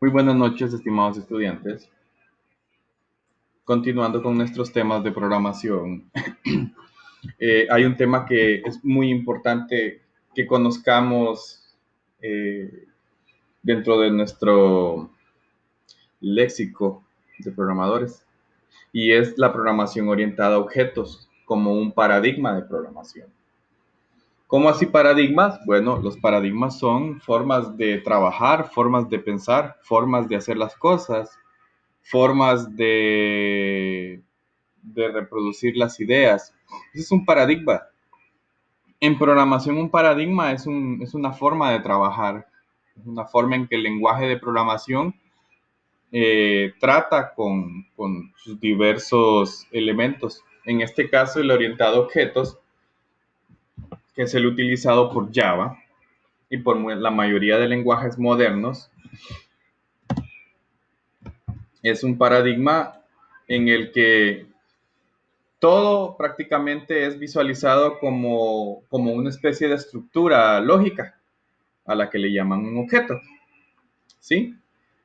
Muy buenas noches, estimados estudiantes. Continuando con nuestros temas de programación, hay un tema que es muy importante que conozcamos eh, dentro de nuestro léxico de programadores, y es la programación orientada a objetos como un paradigma de programación. ¿Cómo así paradigmas? Bueno, los paradigmas son formas de trabajar, formas de pensar, formas de hacer las cosas, formas de reproducir las ideas. Ese es un paradigma. En programación, un paradigma es una forma de trabajar, es una forma en que el lenguaje de programación trata con sus diversos elementos. En este caso, el orientado a objetos, que es el utilizado por Java y por la mayoría de lenguajes modernos, es un paradigma en el que todo prácticamente es visualizado como una especie de estructura lógica a la que le llaman un objeto, ¿sí?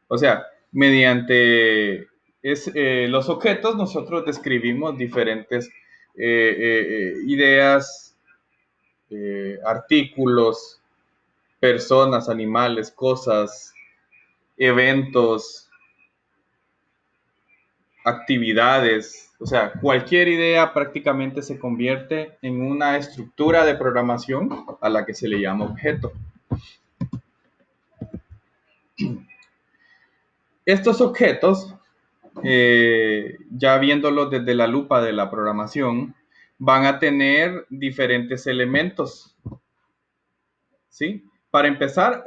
O sea, mediante los objetos nosotros describimos diferentes ideas, artículos, personas, animales, cosas, eventos, actividades, o sea, cualquier idea prácticamente se convierte en una estructura de programación a la que se le llama objeto. Estos objetos, ya viéndolos desde la lupa de la programación, van a tener diferentes elementos, ¿sí? Para empezar,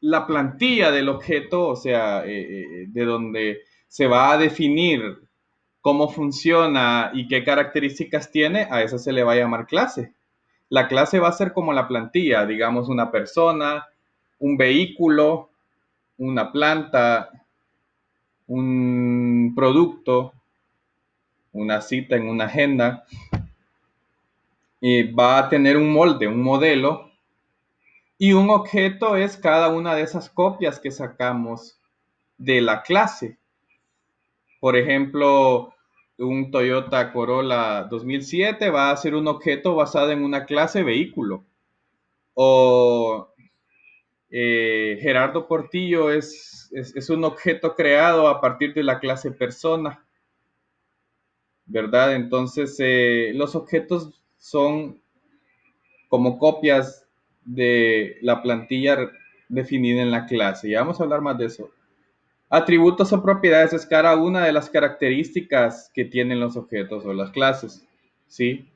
la plantilla del objeto, o sea, de donde se va a definir cómo funciona y qué características tiene, a eso se le va a llamar clase. La clase va a ser como la plantilla, digamos una persona, un vehículo, una planta, un producto, una cita en una agenda, y va a tener un molde, un modelo, y un objeto es cada una de esas copias que sacamos de la clase. Por ejemplo, un Toyota Corolla 2007 va a ser un objeto basado en una clase vehículo. O Gerardo Portillo es un objeto creado a partir de la clase persona, ¿verdad? Entonces, los objetos son como copias de la plantilla definida en la clase. Ya vamos a hablar más de eso. Atributos o propiedades es cada una de las características que tienen los objetos o las clases, ¿sí?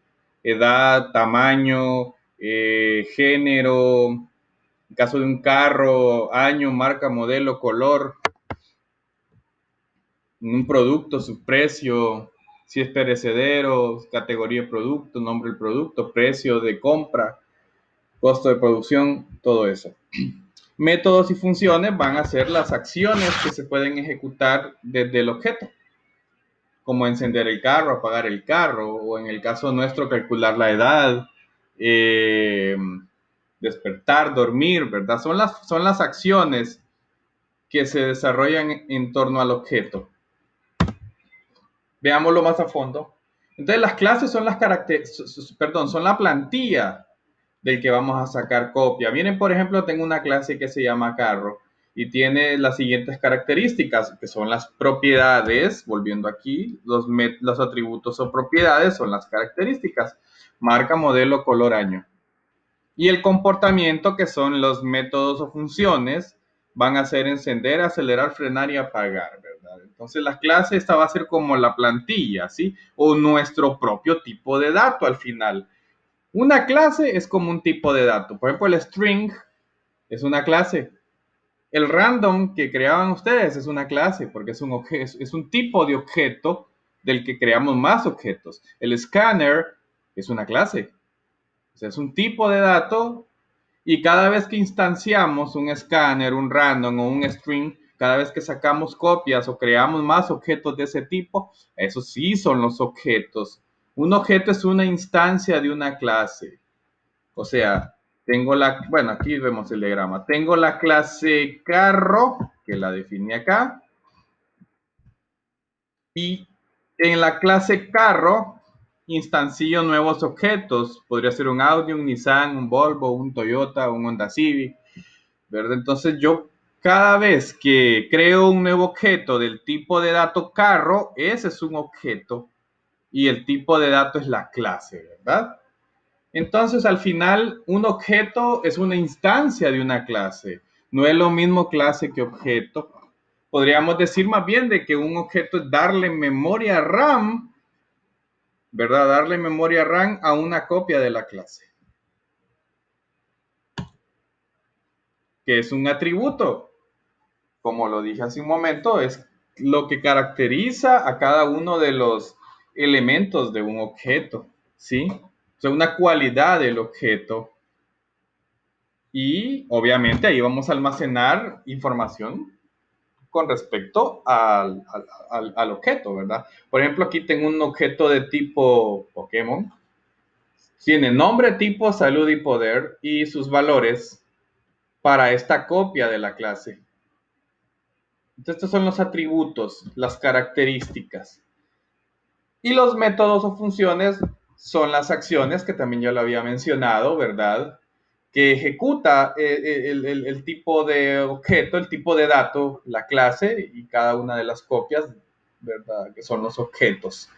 Edad, tamaño, género, en caso de un carro, año, marca, modelo, color, un producto, su precio, si es perecedero, categoría de producto, nombre del producto, precio de compra, costo de producción, todo eso. Métodos y funciones van a ser las acciones que se pueden ejecutar desde el objeto, como encender el carro, apagar el carro, o en el caso nuestro, calcular la edad, eh, despertar, dormir, ¿verdad? Son las acciones que se desarrollan en torno al objeto. Veámoslo más a fondo. Entonces, las clases son son la plantilla del que vamos a sacar copia. Miren, por ejemplo, tengo una clase que se llama carro y tiene las siguientes características, que son las propiedades, volviendo aquí, los atributos o propiedades son las características, marca, modelo, color, año. Y el comportamiento, que son los métodos o funciones, van a ser encender, acelerar, frenar y apagar, ¿verdad? Entonces la clase esta va a ser como la plantilla, ¿sí? O nuestro propio tipo de dato al final. Una clase es como un tipo de dato. Por ejemplo, el string es una clase. El random que creaban ustedes es una clase, porque es un tipo de objeto del que creamos más objetos. El scanner es una clase. O sea, es un tipo de dato, y cada vez que instanciamos un escáner, un random o un string, cada vez que sacamos copias o creamos más objetos de ese tipo, esos sí son los objetos. Un objeto es una instancia de una clase. O sea, Bueno, aquí vemos el diagrama. Tengo la clase carro, que la definí acá. Y en la clase carro, instancio nuevos objetos. Podría ser un Audi, un Nissan, un Volvo, un Toyota, un Honda Civic, ¿verdad? Entonces yo cada vez que creo un nuevo objeto del tipo de dato carro, ese es un objeto y el tipo de dato es la clase, ¿verdad? Entonces, al final, un objeto es una instancia de una clase. No es lo mismo clase que objeto. Podríamos decir más bien de que un objeto es darle memoria RAM, ¿verdad? Darle memoria RAM a una copia de la clase, que es un atributo. Como lo dije hace un momento, es lo que caracteriza a cada uno de los elementos de un objeto, ¿sí? O sea, una cualidad del objeto. Y obviamente ahí vamos a almacenar información con respecto al objeto, ¿verdad? Por ejemplo, aquí tengo un objeto de tipo Pokémon. Tiene nombre, tipo, salud y poder y sus valores para esta copia de la clase. Entonces, estos son los atributos, las características. Y los métodos o funciones son las acciones que también yo lo había mencionado, ¿verdad? Que ejecuta el tipo de objeto, el tipo de dato, la clase y cada una de las copias, ¿verdad? Que son los objetos.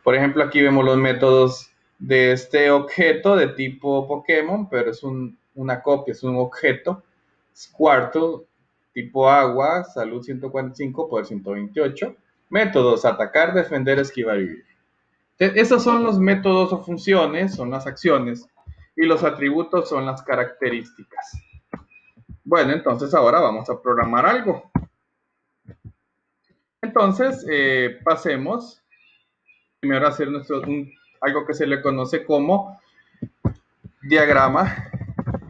Por ejemplo, aquí vemos los métodos de este objeto de tipo Pokémon, pero es una copia, es un objeto. Squirtle, tipo agua, salud 145, poder 128. Métodos, atacar, defender, esquivar y vivir. Esos son los métodos o funciones, son las acciones, y los atributos son las características. Bueno, entonces ahora vamos a programar algo. Entonces, pasemos primero a hacer algo que se le conoce como diagrama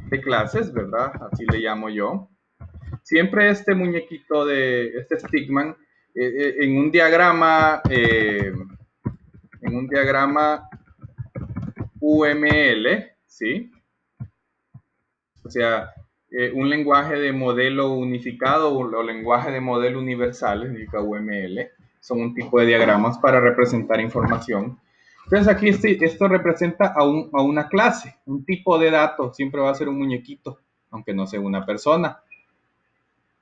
de clases, ¿verdad? Así le llamo yo. Siempre este muñequito este Stickman, en un diagrama UML, ¿sí? O sea, un lenguaje de modelo unificado o lenguaje de modelo universal, significa UML, son un tipo de diagramas para representar información. Entonces aquí esto representa a una clase, un tipo de dato, siempre va a ser un muñequito, aunque no sea una persona,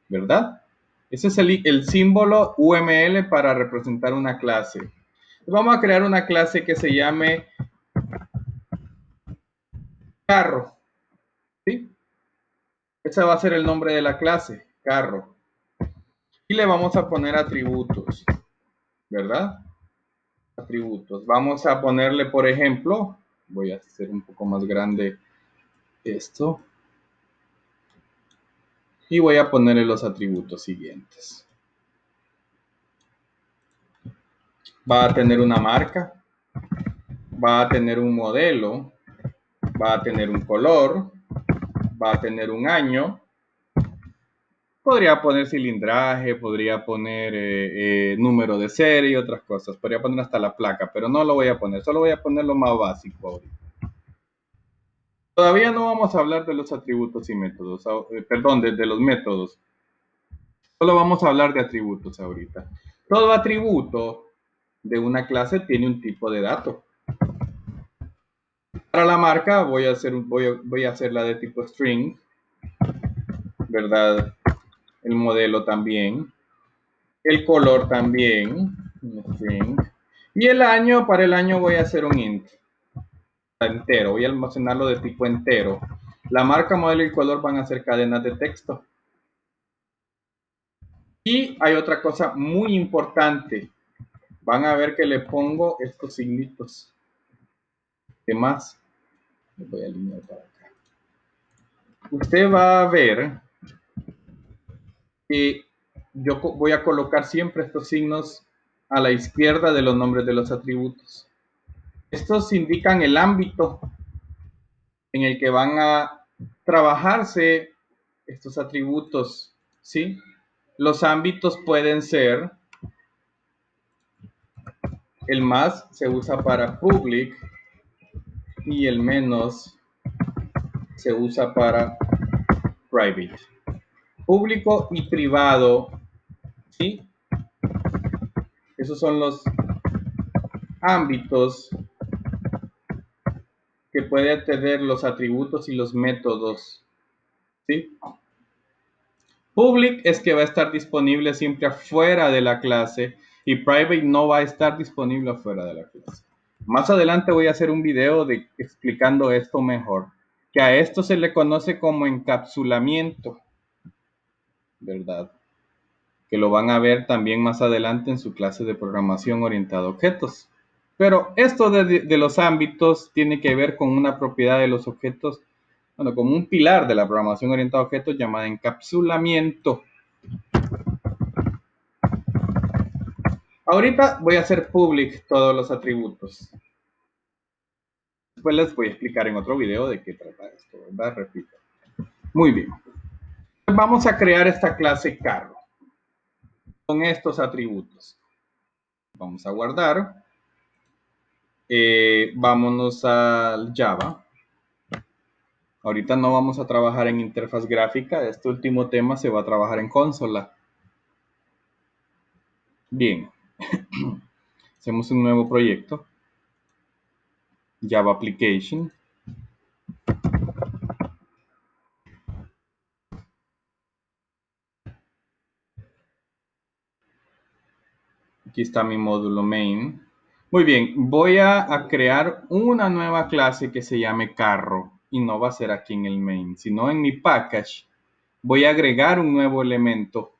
¿verdad? Ese es el símbolo UML para representar una clase. Vamos a crear una clase que se llame carro, ¿sí? Ese va a ser el nombre de la clase, carro. Y le vamos a poner atributos, ¿verdad? Atributos. Vamos a ponerle, por ejemplo, voy a hacer un poco más grande esto. Y voy a ponerle los atributos siguientes. Va a tener una marca, va a tener un modelo, va a tener un color, va a tener un año. Podría poner cilindraje, podría poner número de serie y otras cosas. Podría poner hasta la placa, pero no lo voy a poner. Solo voy a poner lo más básico ahorita. Todavía no vamos a hablar de los atributos y métodos, perdón, de los métodos. Solo vamos a hablar de atributos ahorita. Todo atributo de una clase tiene un tipo de dato. Para la marca voy a hacer la de tipo string, ¿verdad? El modelo también. El color también, un string. Y el año, para el año voy a hacer un int entero, voy a almacenarlo de tipo entero. La marca, modelo y color van a ser cadenas de texto. Y hay otra cosa muy importante. Van a ver que le pongo estos signitos de más. Les voy a alinear para acá. Usted va a ver que yo voy a colocar siempre estos signos a la izquierda de los nombres de los atributos. Estos indican el ámbito en el que van a trabajarse estos atributos, ¿sí? Los ámbitos pueden ser, el más se usa para public y el menos se usa para private. Público y privado, ¿sí? Esos son los ámbitos que puede tener los atributos y los métodos, ¿sí? Public es que va a estar disponible siempre afuera de la clase y private no va a estar disponible afuera de la clase. Más adelante voy a hacer un video explicando esto mejor, que a esto se le conoce como encapsulamiento, ¿verdad? Que lo van a ver también más adelante en su clase de programación orientada a objetos. Pero esto de los ámbitos tiene que ver con una propiedad de los objetos, bueno, como un pilar de la programación orientada a objetos llamada encapsulamiento. Ahorita voy a hacer public todos los atributos. Después les voy a explicar en otro video de qué trata esto, ¿verdad? Repito. Muy bien. Vamos a crear esta clase carro con estos atributos. Vamos a guardar. Vámonos al Java. Ahorita no vamos a trabajar en interfaz gráfica. Este último tema se va a trabajar en consola. Bien. Hacemos un nuevo proyecto. Java Application. Aquí está mi módulo main. Muy bien, voy a crear una nueva clase que se llame carro. Y no va a ser aquí en el main, sino en mi package. Voy a agregar un nuevo elemento.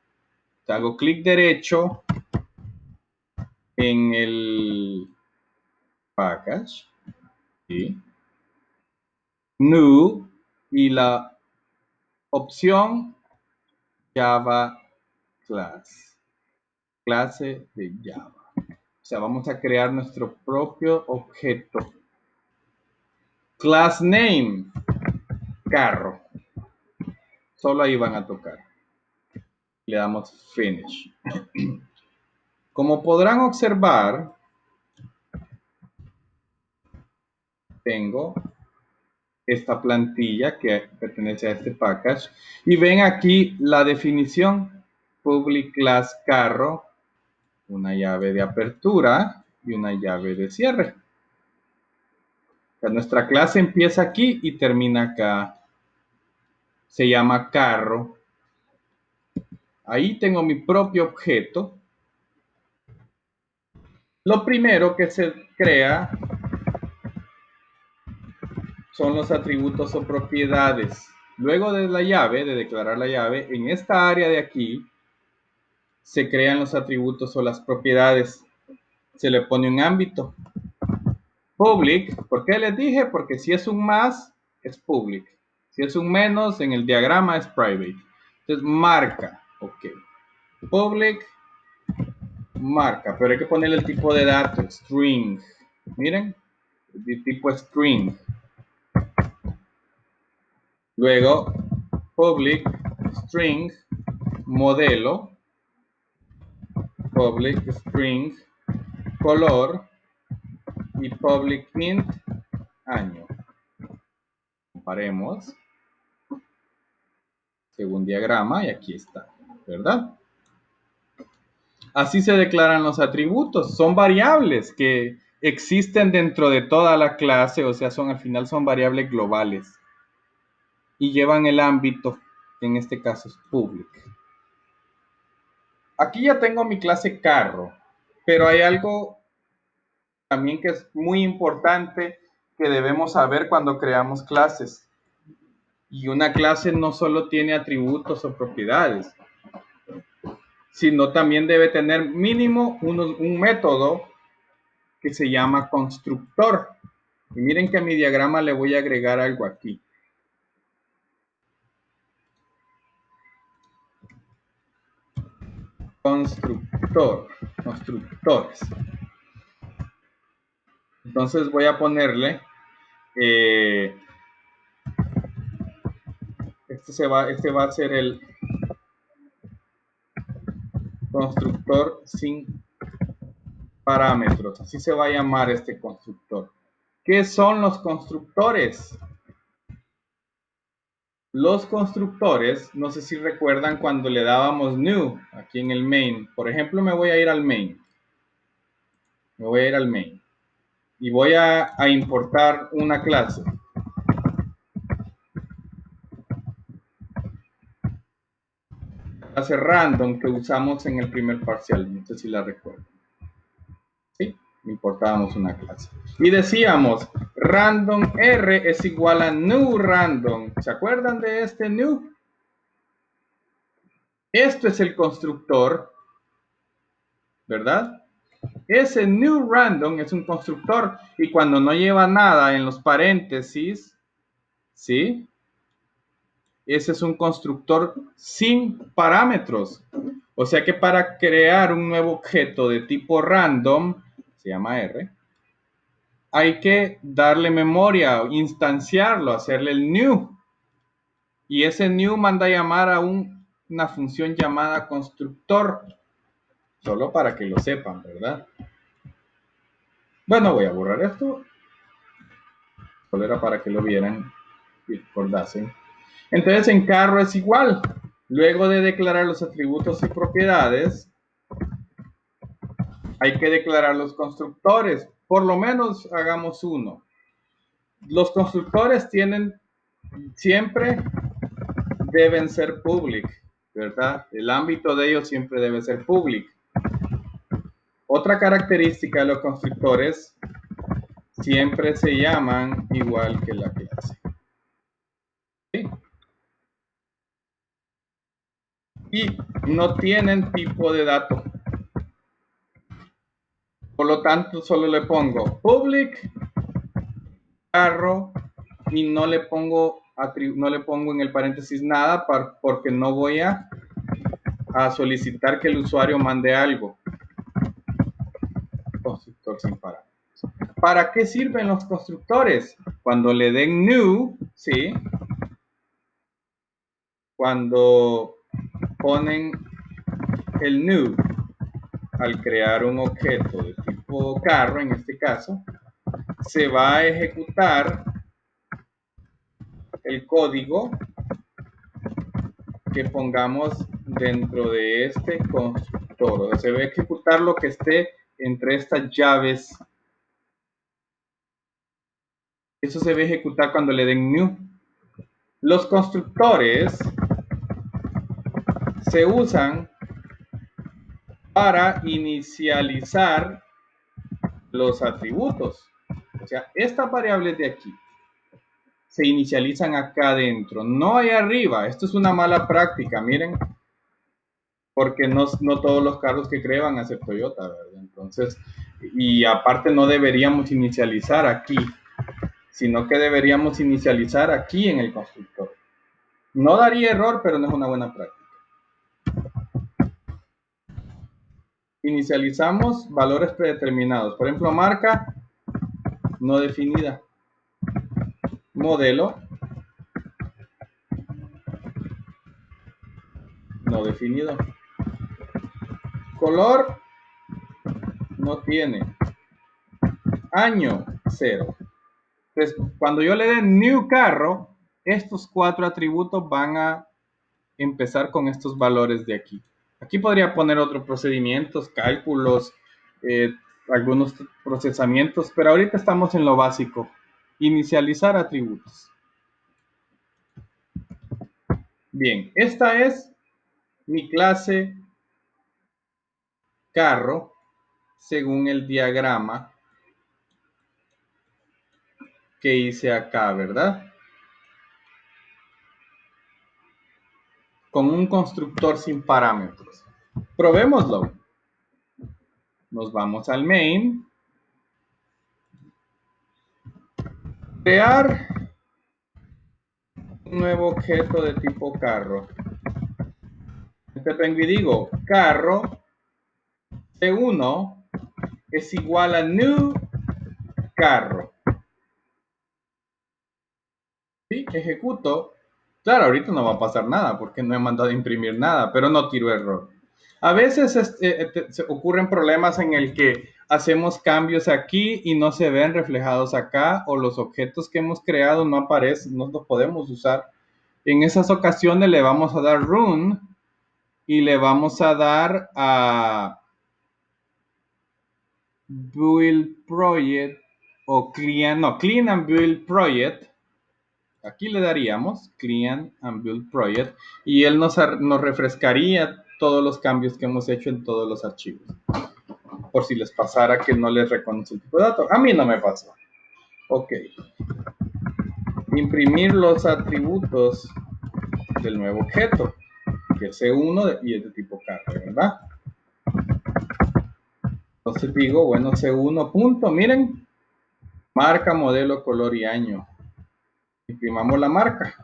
Hago clic derecho en el package. ¿Sí? New. Y la opción Java Class. Clase de Java. O sea, vamos a crear nuestro propio objeto. Class name. Carro. Solo ahí van a tocar. Le damos Finish. Como podrán observar, tengo esta plantilla que pertenece a este package. Y ven aquí la definición. Public class carro, una llave de apertura y una llave de cierre. O sea, nuestra clase empieza aquí y termina acá. Se llama carro. Ahí tengo mi propio objeto. Lo primero que se crea son los atributos o propiedades. Luego de la llave, de declarar la llave, en esta área de aquí se crean los atributos o las propiedades. Se le pone un ámbito. Public, ¿por qué les dije? Porque si es un más, es public. Si es un menos, en el diagrama es private. Entonces, marca. Ok. Public, marca. Pero hay que ponerle el tipo de datos. String. Miren. De tipo string. Luego, public, string, modelo. Public, string, color. Y public int, año. Comparemos. Según diagrama, y aquí está, ¿verdad? Así se declaran los atributos. Son variables que existen dentro de toda la clase, o sea, al final son variables globales. Y llevan el ámbito, que en este caso es public. Aquí ya tengo mi clase carro, pero hay algo también que es muy importante que debemos saber cuando creamos clases. Y una clase no solo tiene atributos o propiedades, sino también debe tener mínimo un método que se llama constructor. Y miren que a mi diagrama le voy a agregar algo aquí. Constructor, constructores. Entonces voy a ponerle este va a ser el constructor sin parámetros. Así se va a llamar este constructor. ¿Qué son los constructores? Los constructores, no sé si recuerdan cuando le dábamos new aquí en el main. Por ejemplo, me voy a ir al main. Me voy a ir al main. Y voy a importar una clase. Clase random que usamos en el primer parcial. No sé si la recuerdan. ¿Sí? Importábamos una clase. Y decíamos, random R es igual a new random. ¿Se acuerdan de este new? Esto es el constructor, ¿verdad? Ese new random es un constructor y cuando no lleva nada en los paréntesis, ¿sí? Ese es un constructor sin parámetros. O sea que para crear un nuevo objeto de tipo random, se llama R, hay que darle memoria, instanciarlo, hacerle el new. Y ese new manda a llamar a una función llamada constructor. Solo para que lo sepan, ¿verdad? Bueno, voy a borrar esto. Solo era para que lo vieran y recordasen. Entonces en carro es igual. Luego de declarar los atributos y propiedades, hay que declarar los constructores. Por lo menos hagamos uno. Los constructores siempre deben ser public, ¿verdad? El ámbito de ellos siempre debe ser public. Otra característica de los constructores siempre se llaman igual que la clase. ¿Sí? Y no tienen tipo de dato. Por lo tanto, solo le pongo public, carro, y no le pongo en el paréntesis nada porque no voy a solicitar que el usuario mande algo. Constructor sin parámetros. ¿Para qué sirven los constructores? Cuando le den new, ¿sí? Cuando ponen el new al crear un objeto de tipo carro, en este caso, se va a ejecutar el código que pongamos dentro de este constructor. O sea, se va a ejecutar lo que esté entre estas llaves. Eso se va a ejecutar cuando le den new. Los constructores se usan para inicializar los atributos. O sea, estas variables de aquí se inicializan acá adentro, no ahí arriba. Esto es una mala práctica, miren, porque no todos los carros que creen van a ser Toyota, ¿verdad? Entonces, y aparte no deberíamos inicializar aquí, sino que deberíamos inicializar aquí en el constructor. No daría error, pero no es una buena práctica. Inicializamos valores predeterminados. Por ejemplo, marca no definida. Modelo no definido. Color no tiene. Año 0. Entonces, cuando yo le dé new carro, estos 4 atributos van a empezar con estos valores de aquí. Aquí podría poner otros procedimientos, cálculos, algunos procesamientos, pero ahorita estamos en lo básico. Inicializar atributos. Bien, esta es mi clase carro según el diagrama que hice acá, ¿verdad? Con un constructor sin parámetros. Probémoslo. Nos vamos al main. Crear un nuevo objeto de tipo carro. Vengo y digo carro C1 es igual a new carro. ¿Sí? Ejecuto. Claro, ahorita no va a pasar nada porque no he mandado a imprimir nada, pero no tiro error. A veces se ocurren problemas en el que hacemos cambios aquí y no se ven reflejados acá, o los objetos que hemos creado no aparecen, no los podemos usar En esas ocasiones le vamos a dar run y le vamos a dar a build project o clean and build project. Aquí le daríamos clean and build project y él nos refrescaría todos los cambios que hemos hecho en todos los archivos. Por si les pasara que no les reconoce el tipo de datos. A mí no me pasó. Ok. Imprimir los atributos del nuevo objeto, que es C1 y es de tipo carro, ¿verdad? Entonces digo, bueno, C1 punto, miren, marca, modelo, color y año. Imprimamos la marca.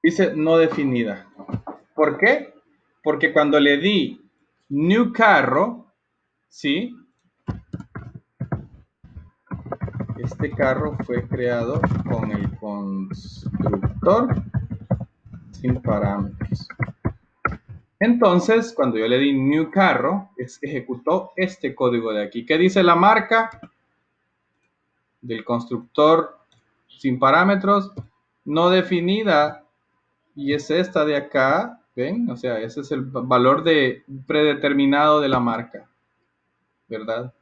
Dice no definida. ¿Por qué? Porque cuando le di new carro, ¿sí? Este carro fue creado con el constructor sin parámetros. Entonces, cuando yo le di new carro, ejecutó este código de aquí. ¿Qué dice la marca del constructor sin parámetros? No definida. Y es esta de acá. ¿Ven? O sea, ese es el valor predeterminado de la marca. ¿Verdad?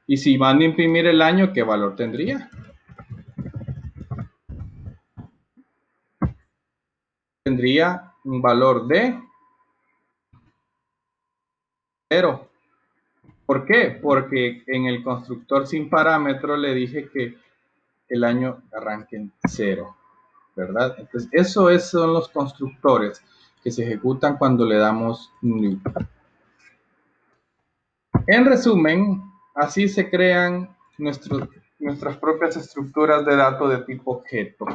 Y si van a imprimir el año, ¿qué valor tendría? Tendría un valor de 0. ¿Por qué? Porque en el constructor sin parámetro le dije que el año arranque en 0, ¿verdad? Entonces, son los constructores que se ejecutan cuando le damos new. En resumen, así se crean nuestras propias estructuras de datos de tipo objeto,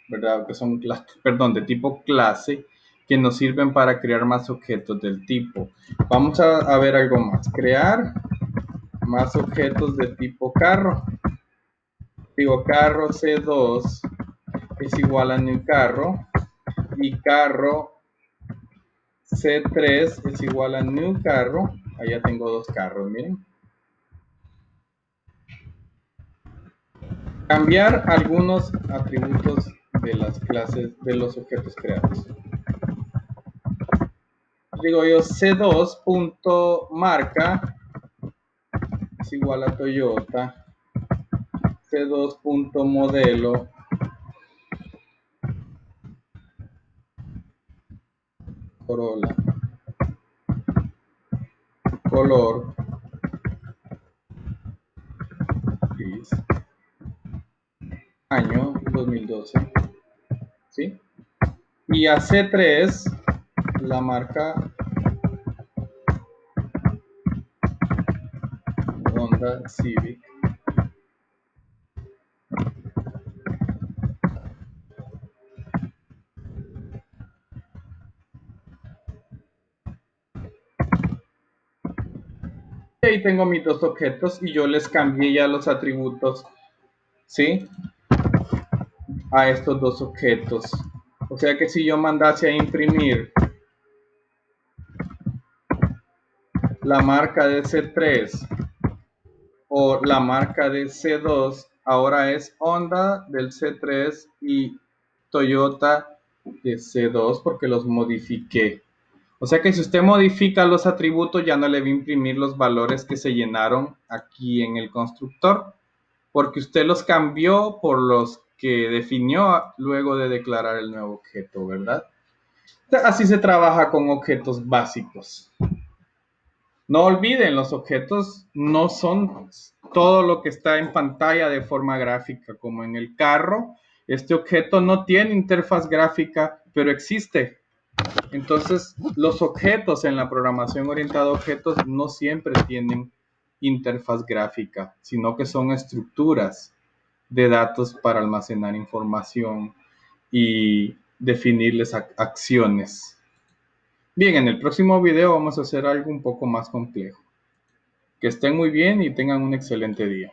¿verdad? Que son de tipo clase, que nos sirven para crear más objetos del tipo. Vamos a ver algo más. Crear más objetos de tipo carro. Digo, carro C2 es igual a new carro y carro C3 es igual a new carro. Allá tengo dos carros, miren. Cambiar algunos atributos de las clases de los objetos creados. Digo yo, C2.marca es igual a Toyota. C2.modelo Corolla. Color gris. Año 2012. ¿Sí? Y a C3 la marca Honda Civic. Y ahí tengo mis dos objetos y yo les cambié ya los atributos, ¿sí? A estos dos objetos. O sea que si yo mandase a imprimir la marca de C3 o la marca de C2, ahora es Honda del C3 y Toyota de C2 porque los modifiqué. O sea que si usted modifica los atributos ya no le va a imprimir los valores que se llenaron aquí en el constructor porque usted los cambió por los que definió luego de declarar el nuevo objeto, ¿verdad? Así se trabaja con objetos básicos. No olviden, los objetos no son todo lo que está en pantalla de forma gráfica, como en el carro. Este objeto no tiene interfaz gráfica, pero existe. Entonces, los objetos en la programación orientada a objetos no siempre tienen interfaz gráfica, sino que son estructuras de datos para almacenar información y definirles acciones. Bien, en el próximo video vamos a hacer algo un poco más complejo. Que estén muy bien y tengan un excelente día.